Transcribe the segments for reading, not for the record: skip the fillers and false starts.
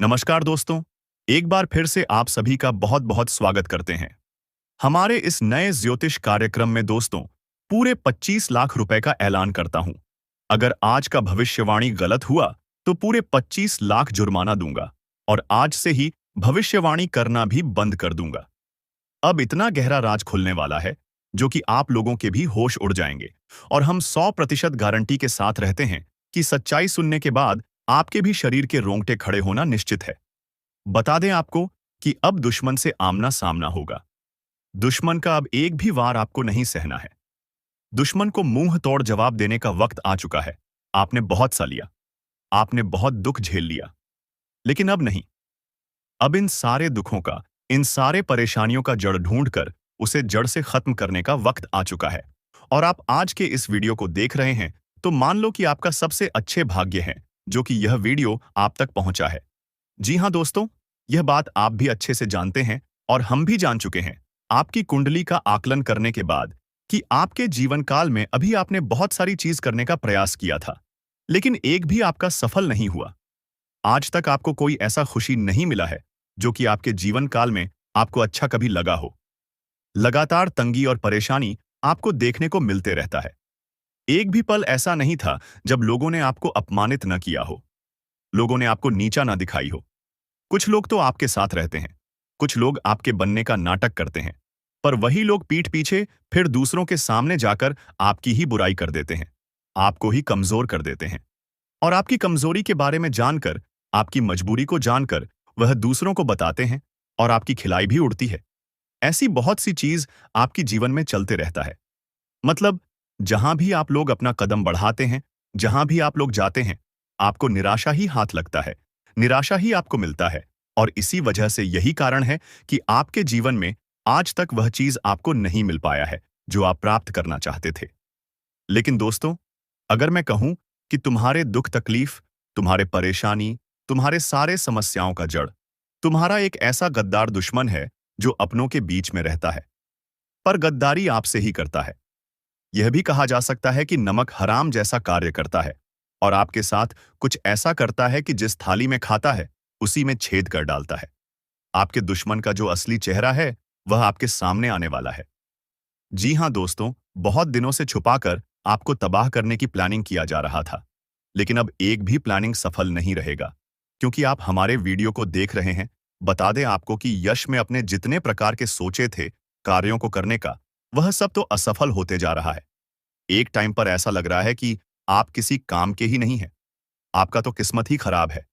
नमस्कार दोस्तों। एक बार फिर से आप सभी का बहुत बहुत स्वागत करते हैं हमारे इस नए ज्योतिष कार्यक्रम में। दोस्तों, पूरे 25 लाख रुपए का ऐलान करता हूं। अगर आज का भविष्यवाणी गलत हुआ तो पूरे 25 लाख जुर्माना दूंगा और आज से ही भविष्यवाणी करना भी बंद कर दूंगा। अब इतना गहरा राज खुलने वाला है जो कि आप लोगों के भी होश उड़ जाएंगे और हम 100% गारंटी के साथ रहते हैं कि सच्चाई सुनने के बाद आपके भी शरीर के रोंगटे खड़े होना निश्चित है। बता दें आपको कि अब दुश्मन से आमना सामना होगा। दुश्मन का अब एक भी वार आपको नहीं सहना है। दुश्मन को मुंह तोड़ जवाब देने का वक्त आ चुका है। आपने बहुत सा लिया, आपने बहुत दुख झेल लिया, लेकिन अब नहीं। अब इन सारे दुखों का, इन सारे परेशानियों का जड़ ढूंढकर उसे जड़ से खत्म करने का वक्त आ चुका है। और आप आज के इस वीडियो को देख रहे हैं तो मान लो कि आपका सबसे अच्छे भाग्य है जो कि यह वीडियो आप तक पहुंचा है। जी हां दोस्तों, यह बात आप भी अच्छे से जानते हैं और हम भी जान चुके हैं आपकी कुंडली का आकलन करने के बाद कि आपके जीवन काल में अभी आपने बहुत सारी चीज करने का प्रयास किया था, लेकिन एक भी आपका सफल नहीं हुआ। आज तक आपको कोई ऐसा खुशी नहीं मिला है जो कि आपके जीवन काल में आपको अच्छा कभी लगा हो। लगातार तंगी और परेशानी आपको देखने को मिलते रहता है। एक भी पल ऐसा नहीं था जब लोगों ने आपको अपमानित न किया हो, लोगों ने आपको नीचा ना दिखाई हो। कुछ लोग तो आपके साथ रहते हैं, कुछ लोग आपके बनने का नाटक करते हैं, पर वही लोग पीठ पीछे फिर दूसरों के सामने जाकर आपकी ही बुराई कर देते हैं, आपको ही कमजोर कर देते हैं। और आपकी कमजोरी के बारे में जानकर, आपकी मजबूरी को जानकर वह दूसरों को बताते हैं और आपकी खिलाई भी उड़ती है। ऐसी बहुत सी चीज आपकी जीवन में चलते रहता है। मतलब, जहां भी आप लोग अपना कदम बढ़ाते हैं, जहां भी आप लोग जाते हैं, आपको निराशा ही हाथ लगता है, निराशा ही आपको मिलता है। और इसी वजह से यही कारण है कि आपके जीवन में आज तक वह चीज आपको नहीं मिल पाया है जो आप प्राप्त करना चाहते थे। लेकिन दोस्तों, अगर मैं कहूं कि तुम्हारे दुख तकलीफ, तुम्हारे परेशानी, तुम्हारे सारे समस्याओं का जड़ तुम्हारा एक ऐसा गद्दार दुश्मन है जो अपनों के बीच में रहता है, पर गद्दारी आपसे ही करता है। यह भी कहा जा सकता है कि नमक हराम जैसा कार्य करता है और आपके साथ कुछ ऐसा करता है कि जिस थाली में खाता है उसी में छेद कर डालता है। आपके दुश्मन का जो असली चेहरा है वह आपके सामने आने वाला है। जी हां दोस्तों, बहुत दिनों से छुपाकर आपको तबाह करने की प्लानिंग किया जा रहा था, लेकिन अब एक भी प्लानिंग सफल नहीं रहेगा क्योंकि आप हमारे वीडियो को देख रहे हैं। बता दें आपको कि यश में अपने जितने प्रकार के सोचे थे कार्यों को करने का, वह सब तो असफल होते जा रहा है। एक टाइम पर ऐसा लग रहा है कि आप किसी काम के ही नहीं हैं। आपका तो किस्मत ही खराब है।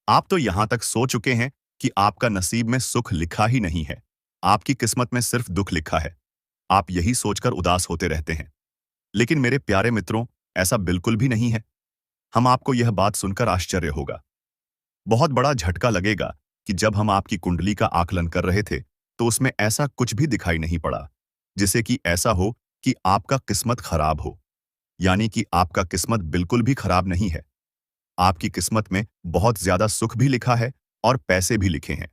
आप तो यहां तक सो चुके हैं कि आपका नसीब में सुख लिखा ही नहीं है, आपकी किस्मत में सिर्फ दुख लिखा है। आप यही सोचकर उदास होते रहते हैं। लेकिन मेरे प्यारे मित्रों, ऐसा बिल्कुल भी नहीं है। हम आपको यह बात सुनकर आश्चर्य होगा, बहुत बड़ा झटका लगेगा कि जब हम आपकी कुंडली का आकलन कर रहे थे तो उसमें ऐसा कुछ भी दिखाई नहीं पड़ा जिसे कि ऐसा हो कि आपका किस्मत खराब हो। यानी कि आपका किस्मत बिल्कुल भी खराब नहीं है। आपकी किस्मत में बहुत ज्यादा सुख भी लिखा है और पैसे भी लिखे हैं।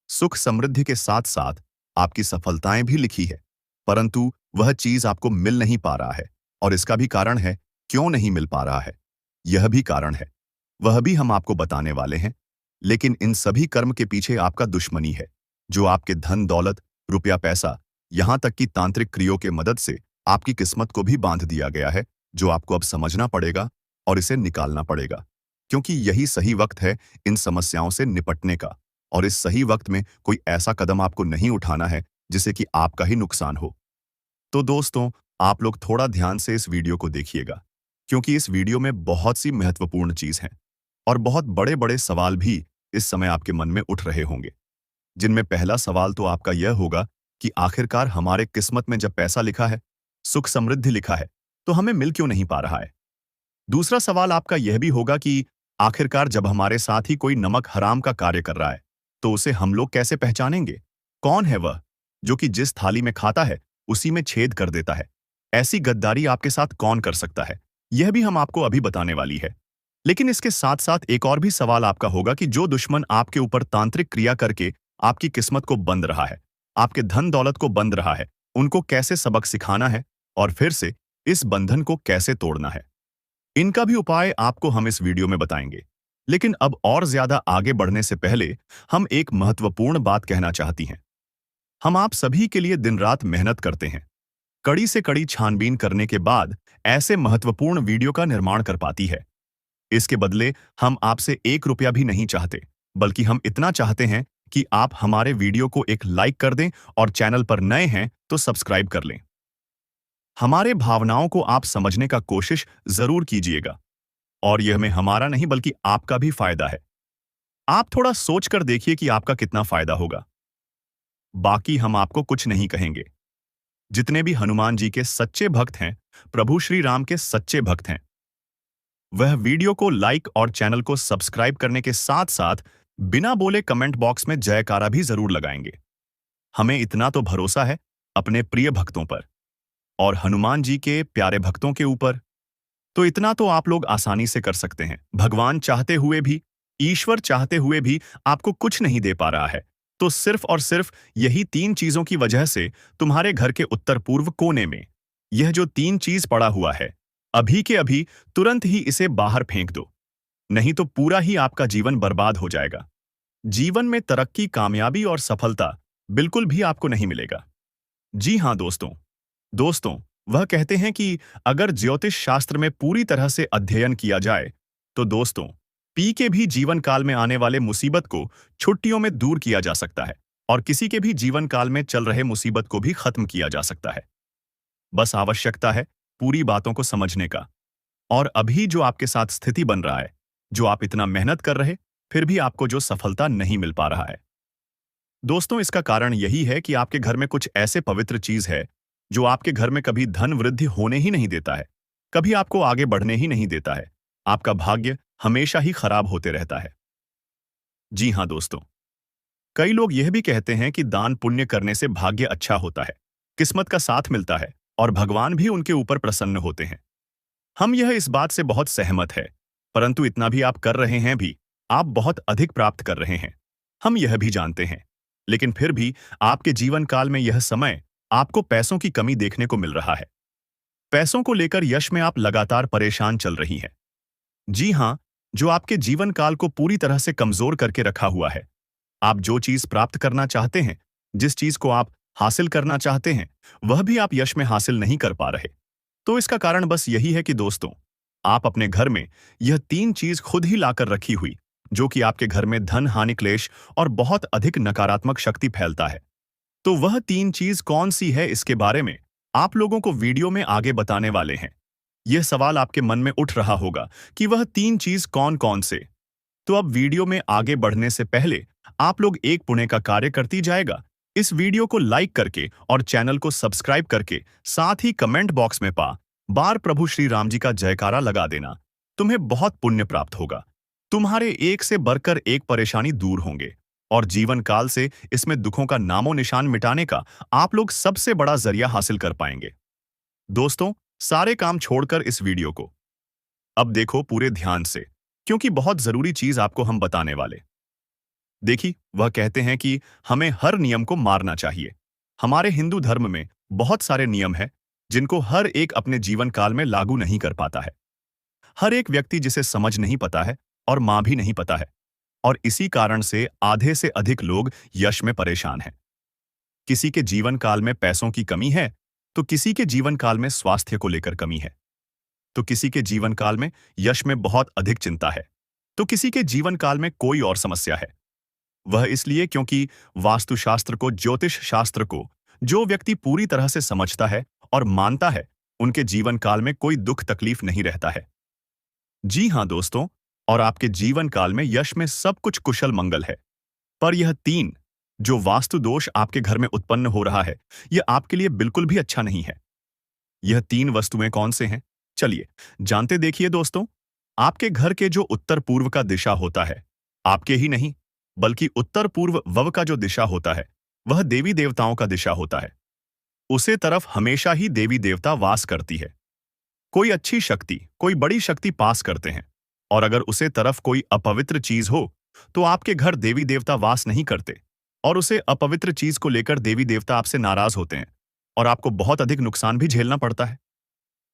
सुख समृद्धि के साथ साथ आपकी सफलताएं भी लिखी है, परंतु वह चीज आपको मिल नहीं पा रहा है। और इसका भी कारण है क्यों नहीं मिल पा रहा है, यह भी कारण है, वह भी हम आपको बताने वाले हैं। लेकिन इन सभी कर्म के पीछे आपका दुश्मनी है जो आपके धन दौलत, रुपया पैसा, यहां तक कि तांत्रिक क्रियों के मदद से आपकी किस्मत को भी बांध दिया गया है, जो आपको अब समझना पड़ेगा और इसे निकालना पड़ेगा। क्योंकि यही सही वक्त है इन समस्याओं से निपटने का। और इस सही वक्त में कोई ऐसा कदम आपको नहीं उठाना है जिससे कि आपका ही नुकसान हो। तो दोस्तों, आप लोग थोड़ा ध्यान से इस वीडियो को देखिएगा, क्योंकि इस वीडियो में बहुत सी महत्वपूर्ण चीज हैं और बहुत बड़े बड़े सवाल भी इस समय आपके मन में उठ रहे होंगे। जिनमें पहला सवाल तो आपका यह होगा कि आखिरकार हमारे किस्मत में जब पैसा लिखा है, सुख समृद्धि लिखा है, तो हमें मिल क्यों नहीं पा रहा है। दूसरा सवाल आपका यह भी होगा कि आखिरकार जब हमारे साथ ही कोई नमक हराम का कार्य कर रहा है तो उसे हम लोग कैसे पहचानेंगे। कौन है वह जो कि जिस थाली में खाता है उसी में छेद कर देता है। ऐसी गद्दारी आपके साथ कौन कर सकता है, यह भी हम आपको अभी बताने वाली है। लेकिन इसके साथ साथ एक और भी सवाल आपका होगा कि जो दुश्मन आपके ऊपर तांत्रिक क्रिया करके आपकी किस्मत को बंद रहा है, आपके धन दौलत को बंद रहा है, उनको कैसे सबक सिखाना है और फिर से इस बंधन को कैसे तोड़ना है। इनका भी उपाय आपको हम इस वीडियो में बताएंगे। लेकिन अब और ज्यादा आगे बढ़ने से पहले हम एक महत्वपूर्ण बात कहना चाहती हैं। हम आप सभी के लिए दिन रात मेहनत करते हैं, कड़ी से कड़ी छानबीन करने के बाद ऐसे महत्वपूर्ण वीडियो का निर्माण कर पाती है। इसके बदले हम आपसे 1 रुपया भी नहीं चाहते, बल्कि हम इतना चाहते हैं कि आप हमारे वीडियो को एक लाइक कर दें और चैनल पर नए हैं तो सब्सक्राइब कर लें। हमारे भावनाओं को आप समझने का कोशिश जरूर कीजिएगा, और यह में हमारा नहीं बल्कि आपका भी फायदा है। आप थोड़ा सोचकर देखिए कि आपका कितना फायदा होगा। बाकी हम आपको कुछ नहीं कहेंगे। जितने भी हनुमान जी के सच्चे भक्त हैं, प्रभु श्री राम के सच्चे भक्त हैं, वह वीडियो को लाइक और चैनल को सब्सक्राइब करने के साथ साथ बिना बोले कमेंट बॉक्स में जयकारा भी जरूर लगाएंगे। हमें इतना तो भरोसा है अपने प्रिय भक्तों पर और हनुमान जी के प्यारे भक्तों के ऊपर, तो इतना तो आप लोग आसानी से कर सकते हैं। भगवान चाहते हुए भी, ईश्वर चाहते हुए भी आपको कुछ नहीं दे पा रहा है, तो सिर्फ और सिर्फ यही 3 चीजों की वजह से तुम्हारे घर के उत्तर पूर्व कोने में यह जो 3 चीज पड़ा हुआ है, अभी के अभी तुरंत ही इसे बाहर फेंक दो, नहीं तो पूरा ही आपका जीवन बर्बाद हो जाएगा। जीवन में तरक्की, कामयाबी और सफलता बिल्कुल भी आपको नहीं मिलेगा। जी हाँ दोस्तों, दोस्तों वह कहते हैं कि अगर ज्योतिष शास्त्र में पूरी तरह से अध्ययन किया जाए तो दोस्तों पी के भी जीवन काल में आने वाले मुसीबत को छुट्टियों में दूर किया जा सकता है, और किसी के भी जीवन काल में चल रहे मुसीबत को भी खत्म किया जा सकता है। बस आवश्यकता है पूरी बातों को समझने का। और अभी जो आपके साथ स्थिति बन रहा है, जो आप इतना मेहनत कर रहे फिर भी आपको जो सफलता नहीं मिल पा रहा है, दोस्तों इसका कारण यही है कि आपके घर में कुछ ऐसे पवित्र चीज है जो आपके घर में कभी धन वृद्धि होने ही नहीं देता है, कभी आपको आगे बढ़ने ही नहीं देता है। आपका भाग्य हमेशा ही खराब होते रहता है। जी हाँ दोस्तों, कई लोग यह भी कहते हैं कि दान पुण्य करने से भाग्य अच्छा होता है, किस्मत का साथ मिलता है और भगवान भी उनके ऊपर प्रसन्न होते हैं। हम यह इस बात से बहुत सहमत है, परंतु इतना भी आप कर रहे हैं भी, आप बहुत अधिक प्राप्त कर रहे हैं, हम यह भी जानते हैं। लेकिन फिर भी आपके जीवन काल में यह समय आपको पैसों की कमी देखने को मिल रहा है। पैसों को लेकर यश में आप लगातार परेशान चल रही हैं। जी हाँ, जो आपके जीवन काल को पूरी तरह से कमजोर करके रखा हुआ है। आप जो चीज प्राप्त करना चाहते हैं, जिस चीज को आप हासिल करना चाहते हैं, वह भी आप यश में हासिल नहीं कर पा रहे। तो इसका कारण बस यही है कि दोस्तों आप अपने घर में यह 3 चीज खुद ही लाकर रखी हुई, जो कि आपके घर में धन हानि, क्लेश और बहुत अधिक नकारात्मक शक्ति फैलता है। तो वह 3 चीज कौन सी है, इसके बारे में आप लोगों को वीडियो में आगे बताने वाले हैं। यह सवाल आपके मन में उठ रहा होगा कि वह 3 चीज कौन कौन से। तो अब वीडियो में आगे बढ़ने से पहले आप लोग एक पुण्य का कार्य करती जाएगा, इस वीडियो को लाइक करके और चैनल को सब्सक्राइब करके साथ ही कमेंट बॉक्स में बार प्रभु श्री राम जी का जयकारा लगा देना। तुम्हें बहुत पुण्य प्राप्त होगा, तुम्हारे एक से बढ़कर एक परेशानी दूर होंगे और जीवन काल से इसमें दुखों का नामो निशान मिटाने का आप लोग सबसे बड़ा जरिया हासिल कर पाएंगे। दोस्तों सारे काम छोड़कर इस वीडियो को अब देखो पूरे ध्यान से, क्योंकि बहुत जरूरी चीज आपको हम बताने वाले। देखिए, वह कहते हैं कि हमें हर नियम को मारना चाहिए। हमारे हिंदू धर्म में बहुत सारे नियम हैं जिनको हर एक अपने जीवन काल में लागू नहीं कर पाता है। हर एक व्यक्ति जिसे समझ नहीं पता है और मां भी नहीं पता है, और इसी कारण से आधे से अधिक लोग यश में परेशान हैं। किसी के जीवन काल में पैसों की कमी है, तो किसी के जीवन काल में स्वास्थ्य को लेकर कमी है, तो किसी के जीवन काल में यश में बहुत अधिक चिंता है, तो किसी के जीवन काल में कोई और समस्या है। वह इसलिए क्योंकि वास्तुशास्त्र को, ज्योतिष शास्त्र को जो व्यक्ति पूरी तरह से समझता है और मानता है, उनके जीवन काल में कोई दुख तकलीफ नहीं रहता है। जी हाँ दोस्तों, और आपके जीवन काल में यश में सब कुछ कुशल मंगल है। पर यह 3 जो वास्तु दोष आपके घर में उत्पन्न हो रहा है, यह आपके लिए बिल्कुल भी अच्छा नहीं है। यह 3 वस्तुएं कौन से हैं, चलिए जानते। देखिए दोस्तों, आपके घर के जो उत्तर पूर्व का दिशा होता है, आपके ही नहीं बल्कि उत्तर पूर्व वव का जो दिशा होता है, वह देवी देवताओं का दिशा होता है। उसे तरफ हमेशा ही देवी देवता वास करती है। कोई अच्छी शक्ति, कोई बड़ी शक्ति पास करते हैं, और अगर उसे तरफ कोई अपवित्र चीज हो तो आपके घर देवी देवता वास नहीं करते, और उसे अपवित्र चीज को लेकर देवी देवता आपसे नाराज होते हैं और आपको बहुत अधिक नुकसान भी झेलना पड़ता है।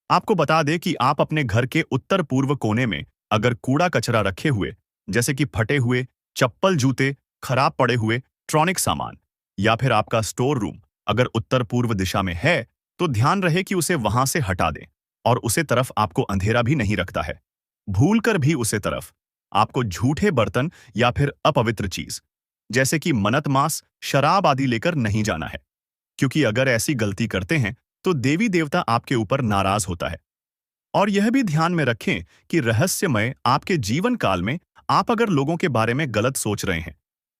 आपको बता दें कि आप अपने घर के उत्तर पूर्व कोने में अगर कूड़ा कचरा रखे हुए जैसे कि फटे हुए चप्पल, जूते, खराब पड़े हुए इलेक्ट्रॉनिक सामान, या फिर आपका स्टोर रूम अगर उत्तर पूर्व दिशा में है तो ध्यान रहे कि उसे वहां से हटा दें। और उसे तरफ आपको अंधेरा भी नहीं रखता है। भूल कर भी उसे तरफ आपको झूठे बर्तन या फिर अपवित्र चीज जैसे कि मन्नत, मांस, शराब आदि लेकर नहीं जाना है, क्योंकि अगर ऐसी गलती करते हैं तो देवी देवता आपके ऊपर नाराज होता है। और यह भी ध्यान में रखें कि रहस्यमय आपके जीवन काल में आप अगर लोगों के बारे में गलत सोच रहे हैं,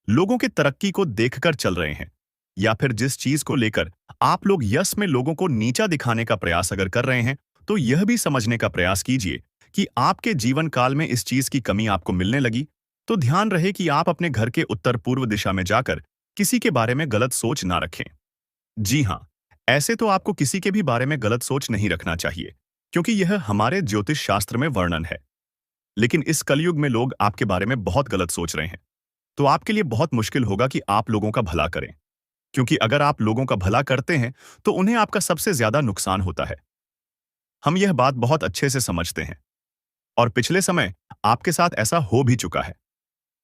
लोगों के तरक्की को देखकर चल रहे हैं, या फिर जिस चीज को लेकर आप लोग यश में लोगों को नीचा दिखाने का प्रयास अगर कर रहे हैं, तो यह भी समझने का प्रयास कीजिए कि आपके जीवन काल में इस चीज की कमी आपको मिलने लगी। तो ध्यान रहे कि आप अपने घर के उत्तर पूर्व दिशा में जाकर किसी के बारे में गलत सोच ना रखें। जी हाँ, ऐसे तो आपको किसी के भी बारे में गलत सोच नहीं रखना चाहिए, क्योंकि यह हमारे ज्योतिष शास्त्र में वर्णन है। लेकिन इस कलयुग में लोग आपके बारे में बहुत गलत सोच रहे हैं, तो आपके लिए बहुत मुश्किल होगा कि आप लोगों का भला करें, क्योंकि अगर आप लोगों का भला करते हैं तो उन्हें आपका सबसे ज्यादा नुकसान होता है। हम यह बात बहुत अच्छे से समझते हैं, और पिछले समय आपके साथ ऐसा हो भी चुका है।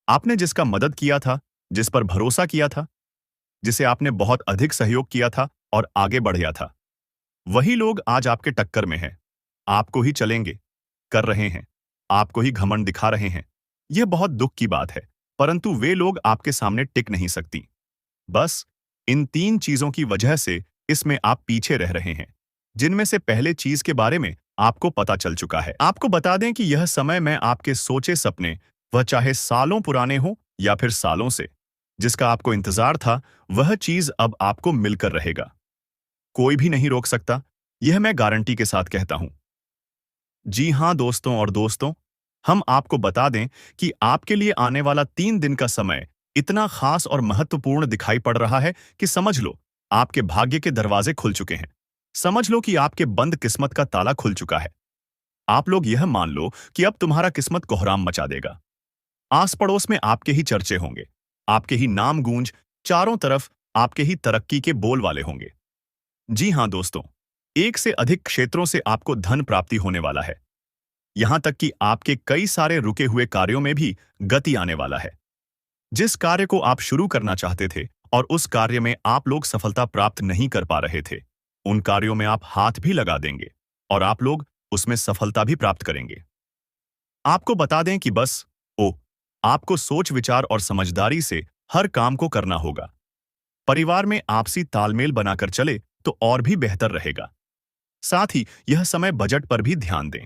आपने जिसका मदद किया था, जिस पर भरोसा किया था, जिसे आपने बहुत अधिक सहयोग किया था और आगे बढ़ गया था, वही लोग आज आपके टक्कर में हैं, आपको ही चलेंगे कर रहे हैं, आपको ही घमंड दिखा रहे हैं। यह बहुत दुख की बात है, परंतु वे लोग आपके सामने टिक नहीं सकती। बस इन 3 चीजों की वजह से इसमें आप पीछे रह रहे हैं, जिनमें से पहले चीज के बारे में आपको पता चल चुका है। आपको बता दें कि यह समय में आपके सोचे सपने, वह चाहे सालों पुराने हो या फिर सालों से, जिसका आपको इंतजार था, वह चीज अब आपको मिलकर रहेगा। कोई भी नहीं रोक सकता, यह मैं गारंटी के साथ कहता हूं। जी हां दोस्तों, और दोस्तों, हम आपको बता दें कि आपके लिए आने वाला 3 दिन का समय इतना खास और महत्वपूर्ण दिखाई पड़ रहा है कि समझ लो आपके भाग्य के दरवाजे खुल चुके हैं। समझ लो कि आपके बंद किस्मत का ताला खुल चुका है। आप लोग यह मान लो कि अब तुम्हारा किस्मत कोहराम मचा देगा। आस पड़ोस में आपके ही चर्चे होंगे, आपके ही नाम गूंज चारों तरफ आपके ही तरक्की के बोल वाले होंगे। जी हां दोस्तों, एक से अधिक क्षेत्रों से आपको धन प्राप्ति होने वाला है। यहां तक कि आपके कई सारे रुके हुए कार्यों में भी गति आने वाला है। जिस कार्य को आप शुरू करना चाहते थे और उस कार्य में आप लोग सफलता प्राप्त नहीं कर पा रहे थे, उन कार्यों में आप हाथ भी लगा देंगे और आप लोग उसमें सफलता भी प्राप्त करेंगे। आपको बता दें कि बस आपको सोच विचार और समझदारी से हर काम को करना होगा। परिवार में आपसी तालमेल बनाकर चले तो और भी बेहतर रहेगा। साथ ही यह समय बजट पर भी ध्यान दें।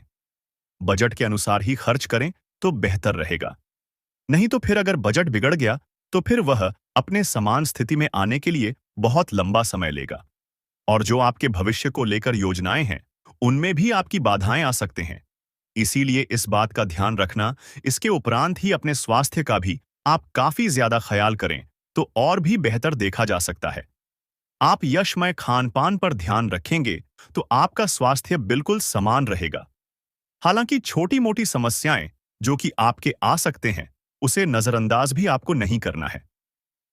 बजट के अनुसार ही खर्च करें तो बेहतर रहेगा। नहीं तो फिर अगर बजट बिगड़ गया तो फिर वह अपने समान स्थिति में आने के लिए बहुत लंबा समय लेगा। और जो आपके भविष्य को लेकर योजनाएं हैं, उनमें भी आपकी बाधाएं आ सकते हैं। इसीलिए इस बात का ध्यान रखना, इसके उपरांत ही अपने स्वास्थ्य का भी आप काफी ज्यादा ख्याल करें तो और भी बेहतर देखा जा सकता है। आप यशमय खान पान पर ध्यान रखेंगे तो आपका स्वास्थ्य बिल्कुल समान रहेगा। हालांकि छोटी मोटी समस्याएं जो कि आपके आ सकते हैं, उसे नजरअंदाज भी आपको नहीं करना है।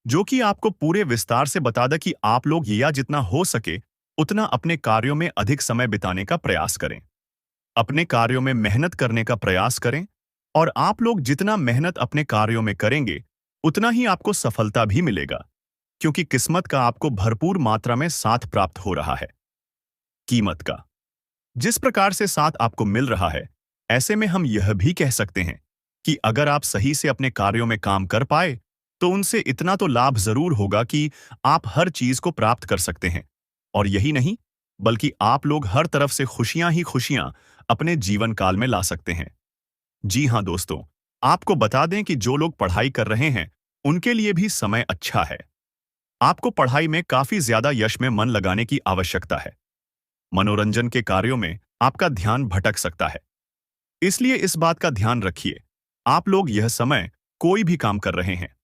जो कि आपको पूरे विस्तार से बता दे कि आप लोग या जितना हो सके उतना अपने कार्यों में अधिक समय बिताने का प्रयास करें, अपने कार्यों में मेहनत करने का प्रयास करें, और आप लोग जितना मेहनत अपने कार्यों में करेंगे उतना ही आपको सफलता भी मिलेगा, क्योंकि किस्मत का आपको भरपूर मात्रा में साथ प्राप्त हो रहा है। कीमत का जिस प्रकार से साथ आपको मिल रहा है, ऐसे में हम यह भी कह सकते हैं कि अगर आप सही से अपने कार्यों में काम कर पाए तो उनसे इतना तो लाभ जरूर होगा कि आप हर चीज को प्राप्त कर सकते हैं। और यही नहीं, बल्कि आप लोग हर तरफ से खुशियां ही खुशियां अपने जीवन काल में ला सकते हैं। जी हां दोस्तों, आपको बता दें कि जो लोग पढ़ाई कर रहे हैं उनके लिए भी समय अच्छा है। आपको पढ़ाई में काफी ज्यादा यश में मन लगाने की आवश्यकता है। मनोरंजन के कार्यों में आपका ध्यान भटक सकता है, इसलिए इस बात का ध्यान रखिए। आप लोग यह समय कोई भी काम कर रहे हैं,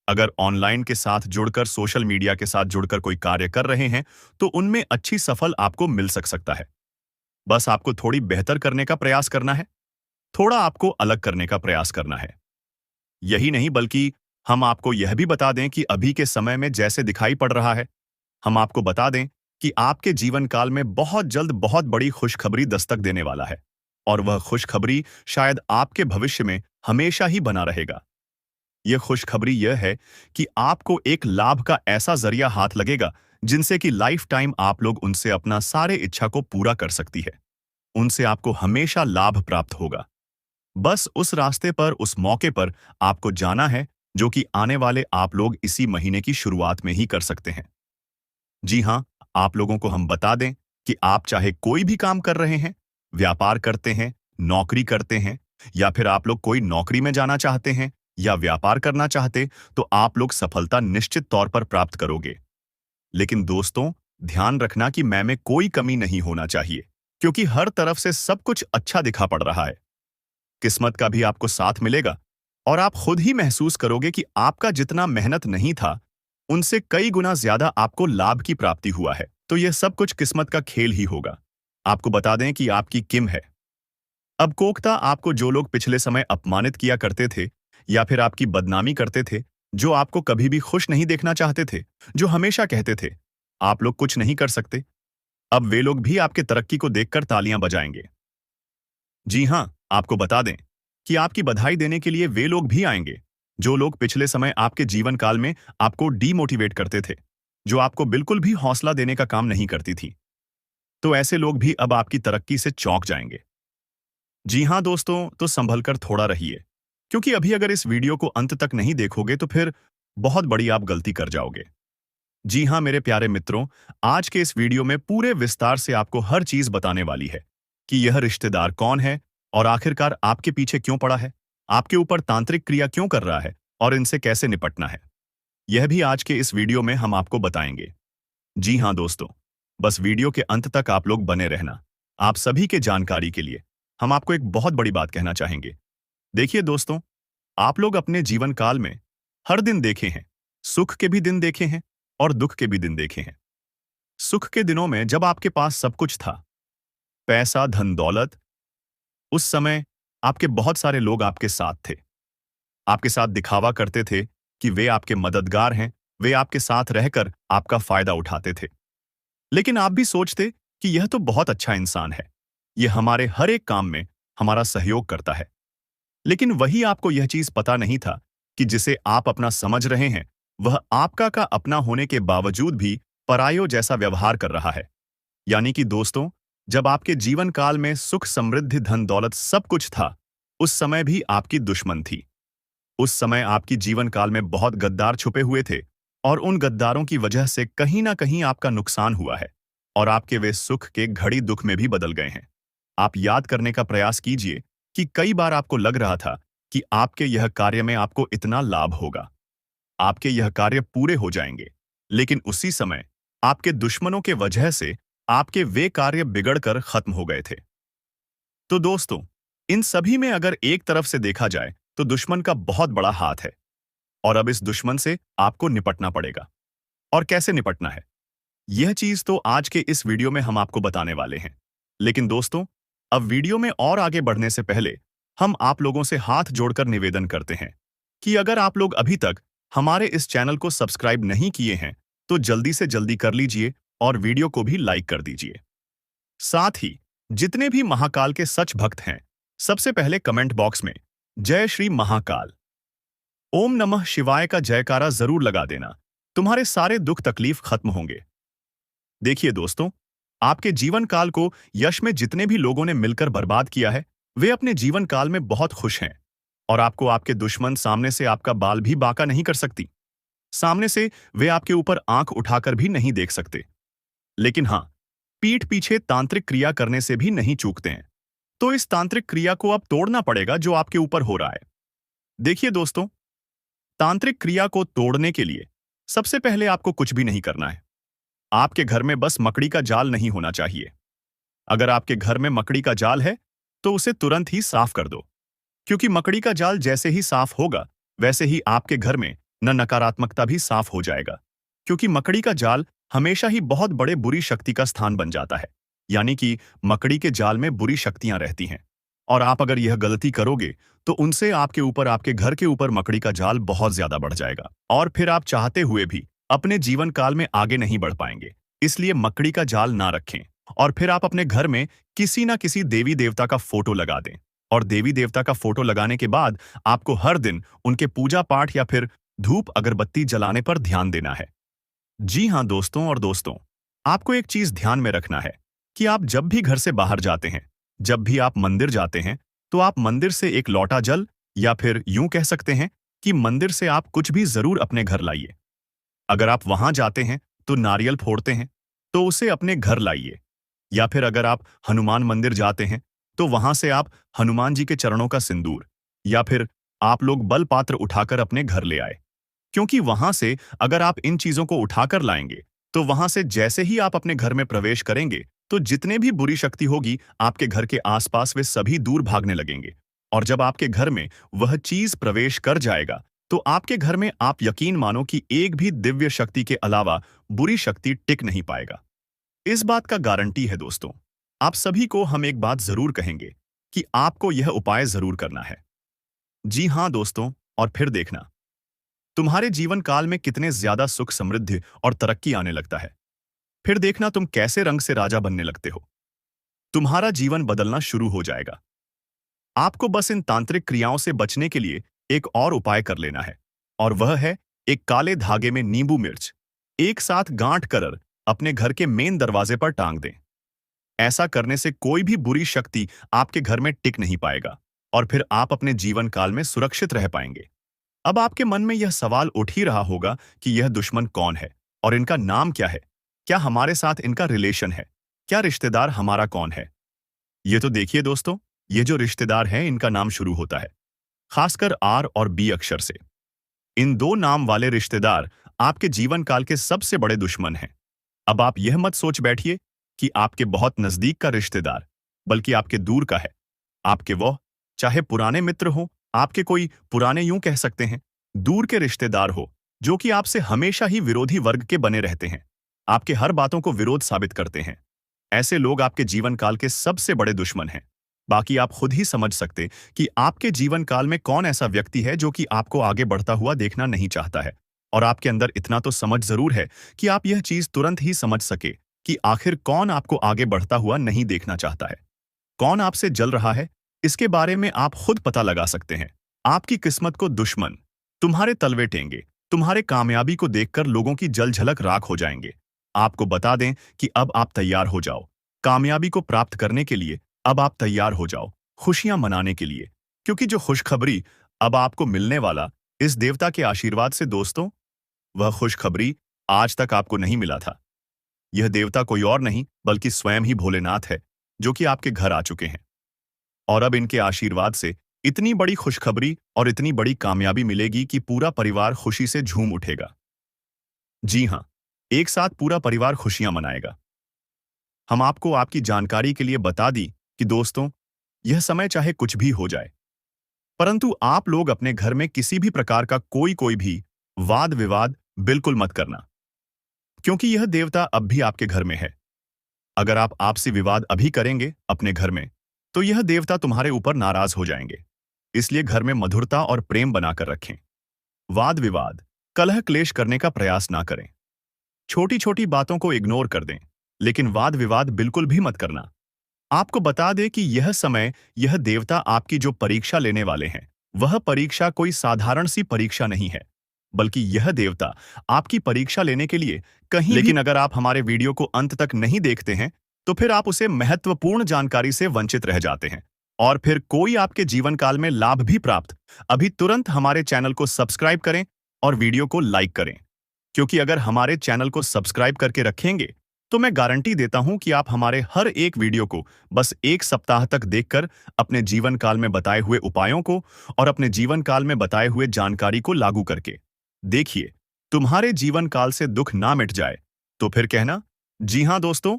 अगर ऑनलाइन के साथ जुड़कर, सोशल मीडिया के साथ जुड़कर कोई कार्य कर रहे हैं, तो उनमें अच्छी सफल आपको मिल सकता है। बस आपको थोड़ी बेहतर करने का प्रयास करना है, थोड़ा आपको अलग करने का प्रयास करना है। यही नहीं, बल्कि हम आपको यह भी बता दें कि अभी के समय में जैसे दिखाई पड़ रहा है, हम आपको बता दें कि आपके जीवन काल में बहुत जल्द बहुत बड़ी खुशखबरी दस्तक देने वाला है। और वह खुशखबरी शायद आपके भविष्य में हमेशा ही बना रहेगा। यह खुशखबरी यह है कि आपको एक लाभ का ऐसा जरिया हाथ लगेगा जिनसे कि लाइफ टाइम आप लोग उनसे अपना सारे इच्छा को पूरा कर सकती है। उनसे आपको हमेशा लाभ प्राप्त होगा। बस उस रास्ते पर, उस मौके पर आपको जाना है, जो कि आने वाले आप लोग इसी महीने की शुरुआत में ही कर सकते हैं। जी हाँ, आप लोगों को हम बता दें कि आप चाहे कोई भी काम कर रहे हैं, व्यापार करते हैं, नौकरी करते हैं, या फिर आप लोग कोई नौकरी में जाना चाहते हैं या व्यापार करना चाहते, तो आप लोग सफलता निश्चित तौर पर प्राप्त करोगे। लेकिन दोस्तों, ध्यान रखना कि में कोई कमी नहीं होना चाहिए, क्योंकि हर तरफ से सब कुछ अच्छा दिखा पड़ रहा है। किस्मत का भी आपको साथ मिलेगा और आप खुद ही महसूस करोगे कि आपका जितना मेहनत नहीं था, उनसे कई गुना ज्यादा आपको लाभ की प्राप्ति हुआ है। तो यह सब कुछ किस्मत का खेल ही होगा। आपको बता दें कि आपकी किम है। अब कोकता आपको जो लोग पिछले समय अपमानित किया करते थे या फिर आपकी बदनामी करते थे, जो आपको कभी भी खुश नहीं देखना चाहते थे, जो हमेशा कहते थे आप लोग कुछ नहीं कर सकते, अब वे लोग भी आपके तरक्की को देखकर तालियां बजाएंगे। जी हां, आपको बता दें कि आपकी बधाई देने के लिए वे लोग भी आएंगे, जो लोग पिछले समय आपके जीवन काल में आपको डीमोटिवेट करते थे, जो आपको बिल्कुल भी हौसला देने का काम नहीं करती थी। तो ऐसे लोग भी अब आपकी तरक्की से चौंक जाएंगे। जी हां दोस्तों, तो संभल कर थोड़ा रहिए, क्योंकि अभी अगर इस वीडियो को अंत तक नहीं देखोगे तो फिर बहुत बड़ी आप गलती कर जाओगे। जी हां मेरे प्यारे मित्रों, आज के इस वीडियो में पूरे विस्तार से आपको हर चीज बताने वाली है कि यह रिश्तेदार कौन है और आखिरकार आपके पीछे क्यों पड़ा है, आपके ऊपर तांत्रिक क्रिया क्यों कर रहा है और इनसे कैसे निपटना है। यह भी आज के इस वीडियो में हम आपको बताएंगे। जी हां दोस्तों, बस वीडियो के अंत तक आप लोग बने रहना। आप सभी के जानकारी के लिए हम आपको एक बहुत बड़ी बात कहना चाहेंगे। देखिए दोस्तों, आप लोग अपने जीवन काल में हर दिन देखे हैं, सुख के भी दिन देखे हैं और दुख के भी दिन देखे हैं। सुख के दिनों में जब आपके पास सब कुछ था, पैसा, धन, दौलत, उस समय आपके बहुत सारे लोग आपके साथ थे, आपके साथ दिखावा करते थे कि वे आपके मददगार हैं, वे आपके साथ रहकर आपका फायदा उठाते थे। लेकिन आप भी सोचते कि यह तो बहुत अच्छा इंसान है, यह हमारे हर एक काम में हमारा सहयोग करता है। लेकिन वही आपको यह चीज पता नहीं था कि जिसे आप अपना समझ रहे हैं, वह आपका का अपना होने के बावजूद भी परायो जैसा व्यवहार कर रहा है। यानी कि दोस्तों, जब आपके जीवन काल में सुख, समृद्धि, धन, दौलत सब कुछ था, उस समय भी आपकी दुश्मन थी। उस समय आपकी जीवन काल में बहुत गद्दार छुपे हुए थे और उन गद्दारों की वजह से कहीं ना कहीं आपका नुकसान हुआ है और आपके वे सुख के घड़ी दुख में भी बदल गए हैं। आप याद करने का प्रयास कीजिए कि कई बार आपको लग रहा था कि आपके यह कार्य में आपको इतना लाभ होगा, आपके यह कार्य पूरे हो जाएंगे, लेकिन उसी समय आपके दुश्मनों के वजह से आपके वे कार्य बिगड़कर खत्म हो गए थे। तो दोस्तों, इन सभी में अगर एक तरफ से देखा जाए तो दुश्मन का बहुत बड़ा हाथ है और अब इस दुश्मन से आपको निपटना पड़ेगा। और कैसे निपटना है, यह चीज तो आज के इस वीडियो में हम आपको बताने वाले हैं। लेकिन दोस्तों, अब वीडियो में और आगे बढ़ने से पहले हम आप लोगों से हाथ जोड़कर निवेदन करते हैं कि अगर आप लोग अभी तक हमारे इस चैनल को सब्सक्राइब नहीं किए हैं, तो जल्दी से जल्दी कर लीजिए और वीडियो को भी लाइक कर दीजिए। साथ ही जितने भी महाकाल के सच भक्त हैं, सबसे पहले कमेंट बॉक्स में जय श्री महाकाल, ओम नमः शिवाय का जयकारा जरूर लगा देना। तुम्हारे सारे दुख तकलीफ खत्म होंगे। देखिए दोस्तों, आपके जीवन काल को यश में जितने भी लोगों ने मिलकर बर्बाद किया है, वे अपने जीवन काल में बहुत खुश हैं और आपको आपके दुश्मन सामने से आपका बाल भी बांका नहीं कर सकती। सामने से वे आपके ऊपर आंख उठाकर भी नहीं देख सकते। लेकिन हां, पीठ पीछे तांत्रिक क्रिया करने से भी नहीं चूकते हैं। तो इस तांत्रिक क्रिया को अब तोड़ना पड़ेगा जो आपके ऊपर हो रहा है। देखिए दोस्तों, तांत्रिक क्रिया को तोड़ने के लिए सबसे पहले आपको कुछ भी नहीं करना है। आपके घर में बस मकड़ी का जाल नहीं होना चाहिए। अगर आपके घर में मकड़ी का जाल है, तो उसे तुरंत ही साफ कर दो, क्योंकि मकड़ी का जाल जैसे ही साफ होगा, वैसे ही आपके घर में न नकारात्मकता भी साफ हो जाएगा। क्योंकि मकड़ी का जाल हमेशा ही बहुत बड़े बुरी शक्ति का स्थान बन जाता है। यानी कि मकड़ी के जाल में बुरी शक्तियां रहती हैं और आप अगर यह गलती करोगे तो उनसे आपके ऊपर, आपके घर के ऊपर मकड़ी का जाल बहुत ज्यादा बढ़ जाएगा और फिर आप चाहते हुए भी अपने जीवन काल में आगे नहीं बढ़ पाएंगे। इसलिए मकड़ी का जाल ना रखें। और फिर आप अपने घर में किसी ना किसी देवी देवता का फोटो लगा दें। और देवी देवता का फोटो लगाने के बाद आपको हर दिन उनके पूजा पाठ या फिर धूप अगरबत्ती जलाने पर ध्यान देना है। जी हाँ दोस्तों, और दोस्तों, आपको एक चीज ध्यान में रखना है कि आप जब भी घर से बाहर जाते हैं, जब भी आप मंदिर जाते हैं, तो आप मंदिर से एक लोटा जल या फिर यूं कह सकते हैं कि मंदिर से आप कुछ भी जरूर अपने घर लाइए। अगर आप वहां जाते हैं तो नारियल फोड़ते हैं, तो उसे अपने घर लाइए। या फिर अगर आप हनुमान मंदिर जाते हैं तो वहां से आप हनुमान जी के चरणों का सिंदूर या फिर आप लोग बल पात्र उठाकर अपने घर ले आए। क्योंकि वहां से अगर आप इन चीजों को उठाकर लाएंगे तो वहां से जैसे ही आप अपने घर में प्रवेश करेंगे तो जितने भी बुरी शक्ति होगी आपके घर के आसपास वे सभी दूर भागने लगेंगे। और जब आपके घर में वह चीज प्रवेश कर जाएगा तो आपके घर में आप यकीन मानो कि एक भी दिव्य शक्ति के अलावा बुरी शक्ति टिक नहीं पाएगा। इस बात का गारंटी है दोस्तों। आप सभी को हम एक बात जरूर कहेंगे कि आपको यह उपाय जरूर करना है। जी हाँ दोस्तों, और फिर देखना तुम्हारे जीवन काल में कितने ज्यादा सुख, समृद्धि और तरक्की आने लगता है। फिर देखना तुम कैसे रंग से राजा बनने लगते हो। तुम्हारा जीवन बदलना शुरू हो जाएगा। आपको बस इन तांत्रिक क्रियाओं से बचने के लिए एक और उपाय कर लेना है, और वह है एक काले धागे में नींबू मिर्च एक साथ गांठ कर अपने घर के मेन दरवाजे पर टांग दें। ऐसा करने से कोई भी बुरी शक्ति आपके घर में टिक नहीं पाएगा और फिर आप अपने जीवन काल में सुरक्षित रह पाएंगे। अब आपके मन में यह सवाल उठ ही रहा होगा कि यह दुश्मन कौन है और इनका नाम क्या है, क्या हमारे साथ इनका रिलेशन है, क्या रिश्तेदार हमारा कौन है। ये तो देखिए दोस्तों, ये जो रिश्तेदार हैं इनका नाम शुरू होता है खासकर आर और बी अक्षर से। इन दो नाम वाले रिश्तेदार आपके जीवन काल के सबसे बड़े दुश्मन हैं। अब आप यह मत सोच बैठिए कि आपके बहुत नजदीक का रिश्तेदार, बल्कि आपके दूर का है। आपके वो चाहे पुराने मित्र हो, आपके कोई पुराने यूं कह सकते हैं दूर के रिश्तेदार हो जो कि आपसे हमेशा ही विरोधी वर्ग के बने रहते हैं, आपके हर बातों को विरोध साबित करते हैं। ऐसे लोग आपके जीवन काल के सबसे बड़े दुश्मन हैं। बाकी आप खुद ही समझ सकते कि आपके जीवन काल में कौन ऐसा व्यक्ति है जो कि आपको आगे बढ़ता हुआ देखना नहीं चाहता है। और आपके अंदर इतना तो समझ जरूर है कि आप यह चीज तुरंत ही समझ सके कि आखिर कौन आपको आगे बढ़ता हुआ नहीं देखना चाहता है, कौन आपसे जल रहा है। इसके बारे में आप खुद पता लगा सकते हैं। आपकी किस्मत को दुश्मन तुम्हारे तलवे टेंगे, तुम्हारे कामयाबी को देखकर लोगों की जल झलक राख हो जाएंगे। आपको बता दें कि अब आप तैयार हो जाओ कामयाबी को प्राप्त करने के लिए। अब आप तैयार हो जाओ खुशियां मनाने के लिए, क्योंकि जो खुशखबरी अब आपको मिलने वाला इस देवता के आशीर्वाद से दोस्तों, वह खुशखबरी आज तक आपको नहीं मिला था। यह देवता कोई और नहीं बल्कि स्वयं ही भोलेनाथ है जो कि आपके घर आ चुके हैं। और अब इनके आशीर्वाद से इतनी बड़ी खुशखबरी और इतनी बड़ी कामयाबी मिलेगी कि पूरा परिवार खुशी से झूम उठेगा। जी हाँ, एक साथ पूरा परिवार खुशियां मनाएगा। हम आपको आपकी जानकारी के लिए बता दी कि दोस्तों, यह समय चाहे कुछ भी हो जाए, परंतु आप लोग अपने घर में किसी भी प्रकार का कोई भी वाद विवाद बिल्कुल मत करना, क्योंकि यह देवता अब भी आपके घर में है। अगर आप आपसी विवाद अभी करेंगे अपने घर में तो यह देवता तुम्हारे ऊपर नाराज हो जाएंगे। इसलिए घर में मधुरता और प्रेम बनाकर रखें। वाद विवाद, कलह क्लेश करने का प्रयास ना करें। छोटी छोटी बातों को इग्नोर कर दें, लेकिन वाद विवाद बिल्कुल भी मत करना। आपको बता दें कि यह समय, यह देवता आपकी जो परीक्षा लेने वाले हैं, वह परीक्षा कोई साधारण सी परीक्षा नहीं है, बल्कि यह देवता आपकी परीक्षा लेने के लिए कहीं लेकिन अगर आप हमारे वीडियो को अंत तक नहीं देखते हैं तो फिर आप उसे महत्वपूर्ण जानकारी से वंचित रह जाते हैं और फिर कोई आपके जीवन काल में लाभ भी प्राप्त। अभी तुरंत हमारे चैनल को सब्सक्राइब करें और वीडियो को लाइक करें, क्योंकि अगर हमारे चैनल को सब्सक्राइब करके रखेंगे तो मैं गारंटी देता हूं कि आप हमारे हर एक वीडियो को बस एक सप्ताह तक देखकर अपने जीवन काल में बताए हुए उपायों को और अपने जीवन काल में बताए हुए जानकारी को लागू करके देखिए, तुम्हारे जीवन काल से दुख ना मिट जाए तो फिर कहना। जी हां दोस्तों,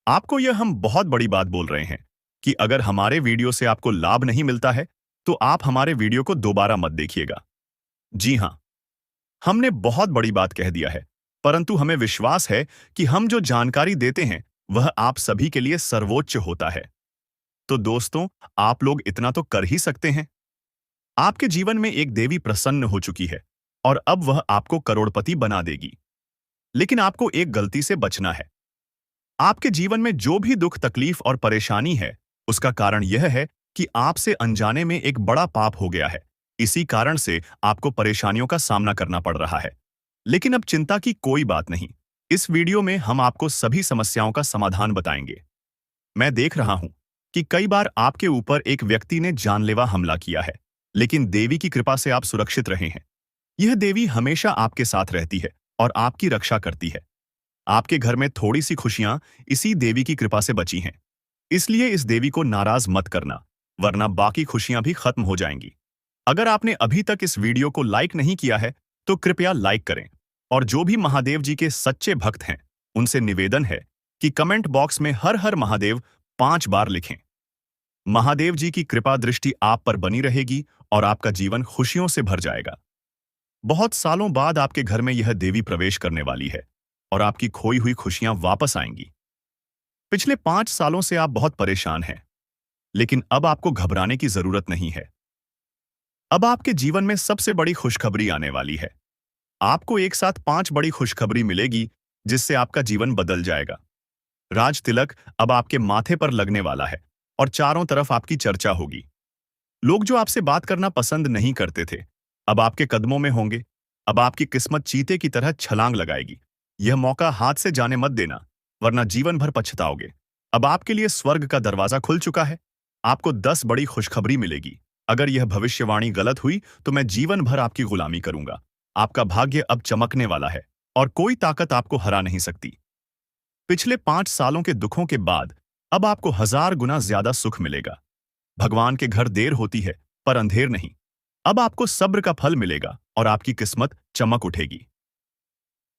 आपको यह हम बहुत बड़ी बात बोल रहे हैं कि अगर हमारे वीडियो से आपको लाभ नहीं मिलता है तो आप हमारे वीडियो को दोबारा मत देखिएगा। जी हां, हमने बहुत बड़ी बात कह दिया है, परंतु हमें विश्वास है कि हम जो जानकारी देते हैं वह आप सभी के लिए सर्वोच्च होता है। तो दोस्तों, आप लोग इतना तो कर ही सकते हैं। आपके जीवन में एक देवी प्रसन्न हो चुकी है और अब वह आपको करोड़पति बना देगी। लेकिन आपको एक गलती से बचना है। आपके जीवन में जो भी दुख, तकलीफ और परेशानी है, उसका कारण यह है कि आपसे अनजाने में एक बड़ा पाप हो गया है। इसी कारण से आपको परेशानियों का सामना करना पड़ रहा है। लेकिन अब चिंता की कोई बात नहीं। इस वीडियो में हम आपको सभी समस्याओं का समाधान बताएंगे। मैं देख रहा हूं कि कई बार आपके ऊपर एक व्यक्ति ने जानलेवा हमला किया है, लेकिन देवी की कृपा से आप सुरक्षित रहे हैं। यह देवी हमेशा आपके साथ रहती है और आपकी रक्षा करती है। आपके घर में थोड़ी सी खुशियां इसी देवी की कृपा से बची हैं। इसलिए इस देवी को नाराज मत करना, वरना बाकी खुशियां भी खत्म हो जाएंगी। अगर आपने अभी तक इस वीडियो को लाइक नहीं किया है, तो कृपया लाइक करें। और जो भी महादेव जी के सच्चे भक्त हैं, उनसे निवेदन है कि कमेंट बॉक्स में हर हर महादेव 5 बार लिखें। महादेव जी की कृपा दृष्टि आप पर बनी रहेगी और आपका जीवन खुशियों से भर जाएगा। बहुत सालों बाद आपके घर में यह देवी प्रवेश करने वाली है और आपकी खोई हुई खुशियां वापस आएंगी। पिछले 5 सालों से आप बहुत परेशान हैं, लेकिन अब आपको घबराने की जरूरत नहीं है। अब आपके जीवन में सबसे बड़ी खुशखबरी आने वाली है। आपको एक साथ 5 बड़ी खुशखबरी मिलेगी, जिससे आपका जीवन बदल जाएगा। राज तिलक अब आपके माथे पर लगने वाला है और चारों तरफ आपकी चर्चा होगी। लोग जो आपसे बात करना पसंद नहीं करते थे, अब आपके कदमों में होंगे। अब आपकी किस्मत चीते की तरह छलांग लगाएगी। यह मौका हाथ से जाने मत देना, वरना जीवन भर पछताओगे। अब आपके लिए स्वर्ग का दरवाजा खुल चुका है। आपको 10 बड़ी खुशखबरी मिलेगी। अगर यह भविष्यवाणी गलत हुई तो मैं जीवन भर आपकी गुलामी करूंगा। आपका भाग्य अब चमकने वाला है और कोई ताकत आपको हरा नहीं सकती। पिछले 5 सालों के दुखों के बाद अब आपको 1000 गुना ज्यादा सुख मिलेगा। भगवान के घर देर होती है, पर अंधेर नहीं। अब आपको सब्र का फल मिलेगा और आपकी किस्मत चमक उठेगी।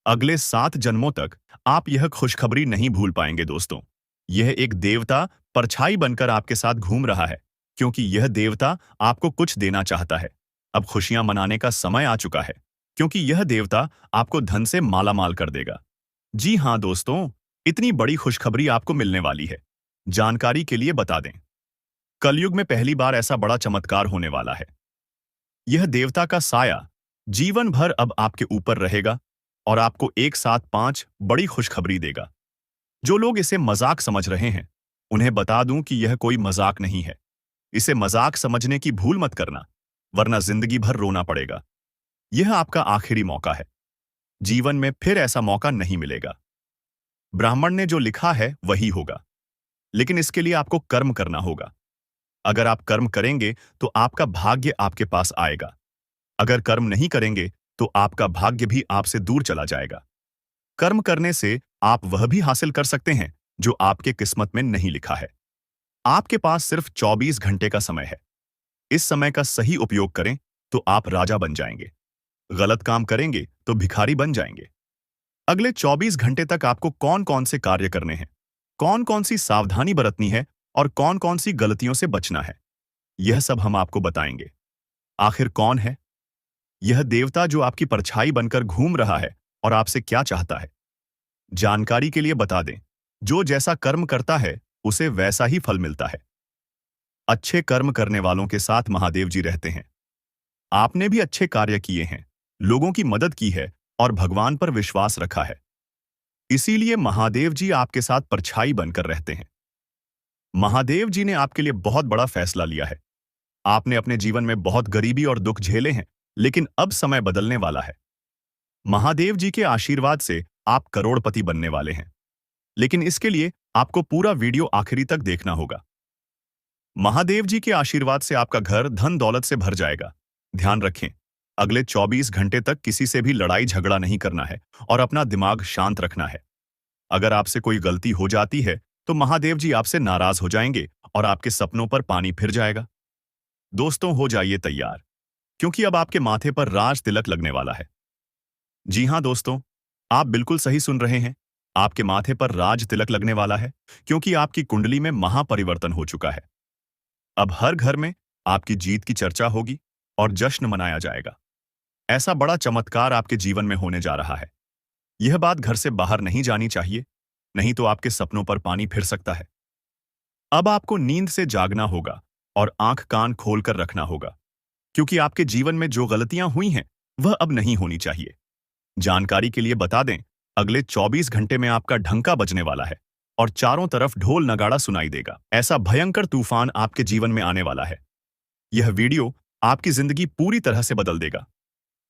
अगले 7 जन्मों तक आप यह खुशखबरी नहीं भूल पाएंगे दोस्तों। यह एक देवता परछाई बनकर आपके साथ घूम रहा है, क्योंकि यह देवता आपको कुछ देना चाहता है। अब खुशियां मनाने का समय आ चुका है, क्योंकि यह देवता आपको धन से मालामाल कर देगा। जी हां दोस्तों, इतनी बड़ी खुशखबरी आपको मिलने वाली है। जानकारी के लिए बता दें, कलयुग में पहली बार ऐसा बड़ा चमत्कार होने वाला है। यह देवता का साया जीवन भर अब आपके ऊपर रहेगा और आपको एक साथ 5 बड़ी खुशखबरी देगा। जो लोग इसे मजाक समझ रहे हैं, उन्हें बता दूं कि यह कोई मजाक नहीं है। इसे मजाक समझने की भूल मत करना, वरना जिंदगी भर रोना पड़ेगा। यह आपका आखिरी मौका है। जीवन में फिर ऐसा मौका नहीं मिलेगा। ब्राह्मण ने जो लिखा है वही होगा, लेकिन इसके लिए आपको कर्म करना होगा। अगर आप कर्म करेंगे तो आपका भाग्य आपके पास आएगा। अगर कर्म नहीं करेंगे तो आपका भाग्य भी आपसे दूर चला जाएगा। कर्म करने से आप वह भी हासिल कर सकते हैं जो आपके किस्मत में नहीं लिखा है। आपके पास सिर्फ 24 घंटे का समय है। इस समय का सही उपयोग करें तो आप राजा बन जाएंगे। गलत काम करेंगे तो भिखारी बन जाएंगे। अगले 24 घंटे तक आपको कौन कौन से कार्य करने हैं, कौन कौन सी सावधानी बरतनी है और कौन कौन सी गलतियों से बचना है, यह सब हम आपको बताएंगे। आखिर कौन है यह देवता जो आपकी परछाई बनकर घूम रहा है और आपसे क्या चाहता है? जानकारी के लिए बता दें, जो जैसा कर्म करता है उसे वैसा ही फल मिलता है। अच्छे कर्म करने वालों के साथ महादेव जी रहते हैं। आपने भी अच्छे कार्य किए हैं, लोगों की मदद की है और भगवान पर विश्वास रखा है। इसीलिए महादेव जी आपके साथ परछाई बनकर रहते हैं। महादेव जी ने आपके लिए बहुत बड़ा फैसला लिया है। आपने अपने जीवन में बहुत गरीबी और दुख झेले हैं, लेकिन अब समय बदलने वाला है। महादेव जी के आशीर्वाद से आप करोड़पति बनने वाले हैं। लेकिन इसके लिए आपको पूरा वीडियो आखिरी तक देखना होगा। महादेव जी के आशीर्वाद से आपका घर धन दौलत से भर जाएगा। ध्यान रखें, अगले 24 घंटे तक किसी से भी लड़ाई झगड़ा नहीं करना है और अपना दिमाग शांत रखना है। अगर आपसे कोई गलती हो जाती है तो महादेव जी आपसे नाराज हो जाएंगे और आपके सपनों पर पानी फिर जाएगा। दोस्तों, हो जाइए तैयार, क्योंकि अब आपके माथे पर राज तिलक लगने वाला है। जी हां दोस्तों, आप बिल्कुल सही सुन रहे हैं। आपके माथे पर राज तिलक लगने वाला है, क्योंकि आपकी कुंडली में महापरिवर्तन हो चुका है। अब हर घर में आपकी जीत की चर्चा होगी और जश्न मनाया जाएगा। ऐसा बड़ा चमत्कार आपके जीवन में होने जा रहा है। यह बात घर से बाहर नहीं जानी चाहिए, नहीं तो आपके सपनों पर पानी फिर सकता है। अब आपको नींद से जागना होगा और आंख कान खोलकर रखना होगा, क्योंकि आपके जीवन में जो गलतियां हुई हैं वह अब नहीं होनी चाहिए। जानकारी के लिए बता दें, अगले 24 घंटे में आपका ढंका बजने वाला है और चारों तरफ ढोल नगाड़ा सुनाई देगा। ऐसा भयंकर तूफान आपके जीवन में आने वाला है। यह वीडियो आपकी जिंदगी पूरी तरह से बदल देगा।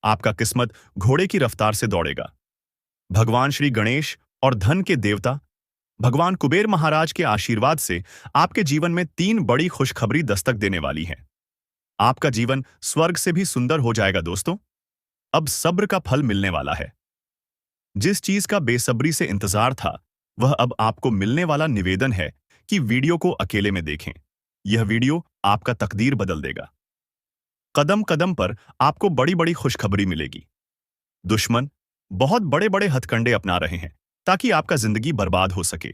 आपका किस्मत घोड़े की रफ्तार से दौड़ेगा। भगवान श्री गणेश और धन के देवता भगवान कुबेर महाराज के आशीर्वाद से आपके जीवन में 3 बड़ी खुशखबरी दस्तक देने वाली है। आपका जीवन स्वर्ग से भी सुंदर हो जाएगा दोस्तों। अब सब्र का फल मिलने वाला है। जिस चीज का बेसब्री से इंतजार था, वह अब आपको मिलने वाला निवेदन है कि वीडियो को अकेले में देखें। यह वीडियो आपका तकदीर बदल देगा। कदम कदम पर आपको बड़ी बड़ी खुशखबरी मिलेगी। दुश्मन बहुत बड़े बड़े हथकंडे अपना रहे हैं ताकि आपका जिंदगी बर्बाद हो सके।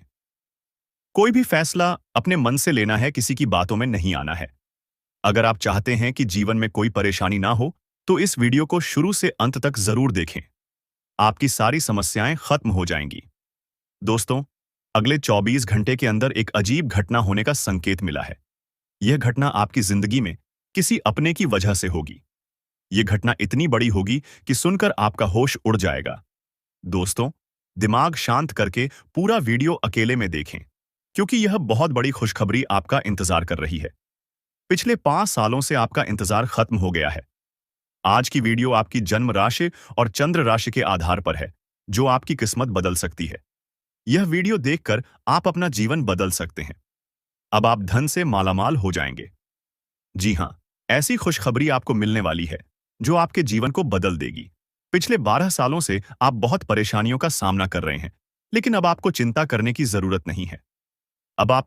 कोई भी फैसला अपने मन से लेना है, किसी की बातों में नहीं आना है। अगर आप चाहते हैं कि जीवन में कोई परेशानी ना हो, तो इस वीडियो को शुरू से अंत तक जरूर देखें। आपकी सारी समस्याएं खत्म हो जाएंगी। दोस्तों, अगले 24 घंटे के अंदर एक अजीब घटना होने का संकेत मिला है। यह घटना आपकी जिंदगी में किसी अपने की वजह से होगी। यह घटना इतनी बड़ी होगी कि सुनकर आपका होश उड़ जाएगा। दोस्तों, दिमाग शांत करके पूरा वीडियो अकेले में देखें, क्योंकि यह बहुत बड़ी खुशखबरी आपका इंतजार कर रही है। पिछले 5 सालों से आपका इंतजार खत्म हो गया है। आज की वीडियो आपकी जन्म राशि और चंद्र राशि के आधार पर है, जो आपकी किस्मत बदल सकती है। यह वीडियो देखकर आप अपना जीवन बदल सकते हैं। अब आप धन से मालामाल हो जाएंगे। जी हां, ऐसी खुशखबरी आपको मिलने वाली है जो आपके जीवन को बदल देगी। पिछले 12 सालों से आप बहुत परेशानियों का सामना कर रहे हैं, लेकिन अब आपको चिंता करने की जरूरत नहीं है। अब आपको